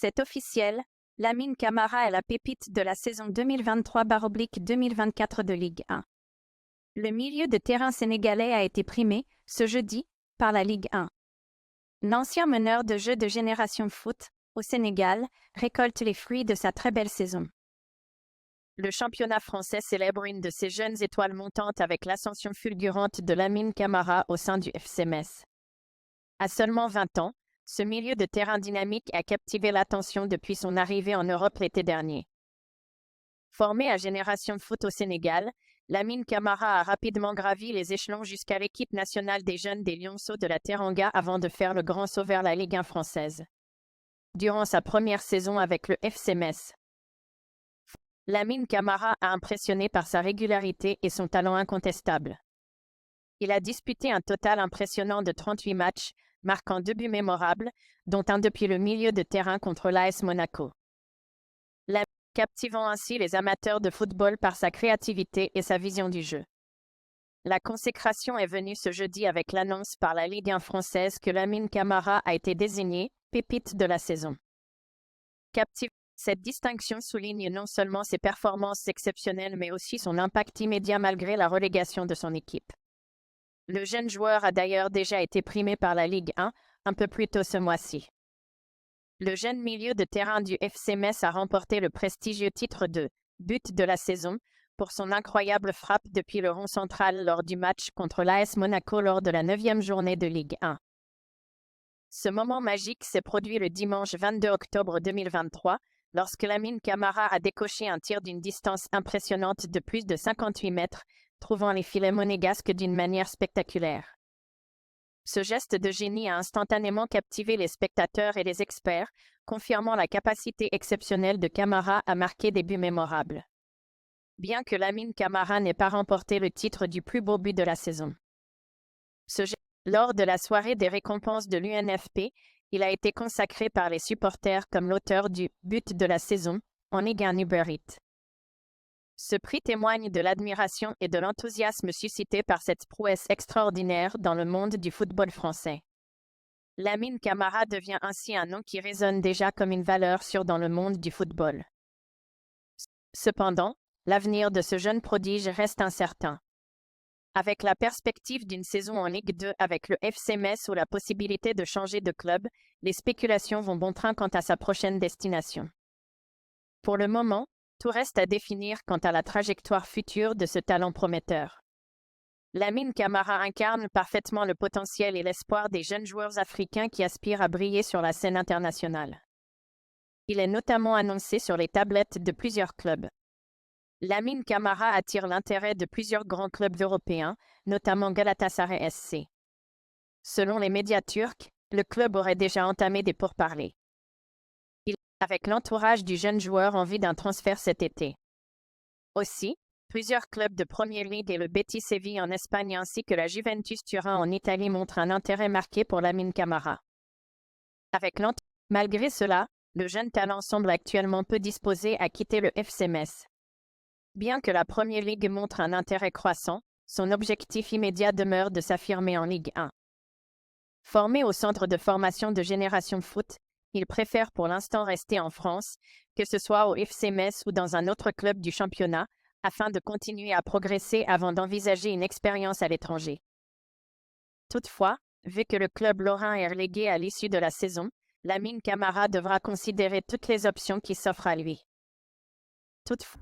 C'est officiel, Lamine Camara est la pépite de la saison 2023/2024 de Ligue 1. Le milieu de terrain sénégalais a été primé, ce jeudi, par la Ligue 1. L'ancien meneur de jeu de Génération Foot, au Sénégal, récolte les fruits de sa très belle saison. Le championnat français célèbre une de ses jeunes étoiles montantes avec l'ascension fulgurante de Lamine Camara au sein du FC Metz. À seulement 20 ans, ce milieu de terrain dynamique a captivé l'attention depuis son arrivée en Europe l'été dernier. Formé à Génération Foot au Sénégal, Lamine Camara a rapidement gravi les échelons jusqu'à l'équipe nationale des jeunes des Lionceaux de la Teranga avant de faire le grand saut vers la Ligue 1 française. Durant sa première saison avec le FC Metz, Lamine Camara a impressionné par sa régularité et son talent incontestable. Il a disputé un total impressionnant de 38 matchs, marquant 2 buts mémorables, dont un depuis le milieu de terrain contre l'AS Monaco. Captivant ainsi les amateurs de football par sa créativité et sa vision du jeu. La consécration est venue ce jeudi avec l'annonce par la Ligue 1 française que Lamine Camara a été désigné pépite de la saison. Cette distinction souligne non seulement ses performances exceptionnelles mais aussi son impact immédiat malgré la relégation de son équipe. Le jeune joueur a d'ailleurs déjà été primé par la Ligue 1 un peu plus tôt ce mois-ci. Le jeune milieu de terrain du FC Metz a remporté le prestigieux titre de « but de la saison » pour son incroyable frappe depuis le rond central lors du match contre l'AS Monaco lors de la 9e journée de Ligue 1. Ce moment magique s'est produit le dimanche 22 octobre 2023, lorsque Lamine Camara a décoché un tir d'une distance impressionnante de plus de 58 mètres, trouvant les filets monégasques d'une manière spectaculaire. Ce geste de génie a instantanément captivé les spectateurs et les experts, confirmant la capacité exceptionnelle de Camara à marquer des buts mémorables. Bien que Lamine Camara n'ait pas remporté le titre du plus beau but de la saison. Lors de la soirée des récompenses de l'UNFP, il a été consacré par les supporters comme l'auteur du « but de la saison » en Ligue 1 Uber Eats. Ce prix témoigne de l'admiration et de l'enthousiasme suscités par cette prouesse extraordinaire dans le monde du football français. Lamine Camara devient ainsi un nom qui résonne déjà comme une valeur sûre dans le monde du football. Cependant, l'avenir de ce jeune prodige reste incertain. Avec la perspective d'une saison en Ligue 2 avec le FC Metz ou la possibilité de changer de club, les spéculations vont bon train quant à sa prochaine destination. Pour le moment, tout reste à définir quant à la trajectoire future de ce talent prometteur. Lamine Camara incarne parfaitement le potentiel et l'espoir des jeunes joueurs africains qui aspirent à briller sur la scène internationale. Il est notamment annoncé sur les tablettes de plusieurs clubs. Lamine Camara attire l'intérêt de plusieurs grands clubs européens, notamment Galatasaray SC. Selon les médias turcs, le club aurait déjà entamé des pourparlers avec l'entourage du jeune joueur en vue d'un transfert cet été. Aussi, plusieurs clubs de Premier League et le Betis Séville en Espagne ainsi que la Juventus Turin en Italie montrent un intérêt marqué pour Lamine Camara. Malgré cela, le jeune talent semble actuellement peu disposé à quitter le FC Metz. Bien que la Premier League montre un intérêt croissant, son objectif immédiat demeure de s'affirmer en Ligue 1. Formé au centre de formation de Génération Foot, il préfère pour l'instant rester en France, que ce soit au FC Metz ou dans un autre club du championnat, afin de continuer à progresser avant d'envisager une expérience à l'étranger. Toutefois, vu que le club lorrain est relégué à l'issue de la saison, Lamine Camara devra considérer toutes les options qui s'offrent à lui. Toutefois.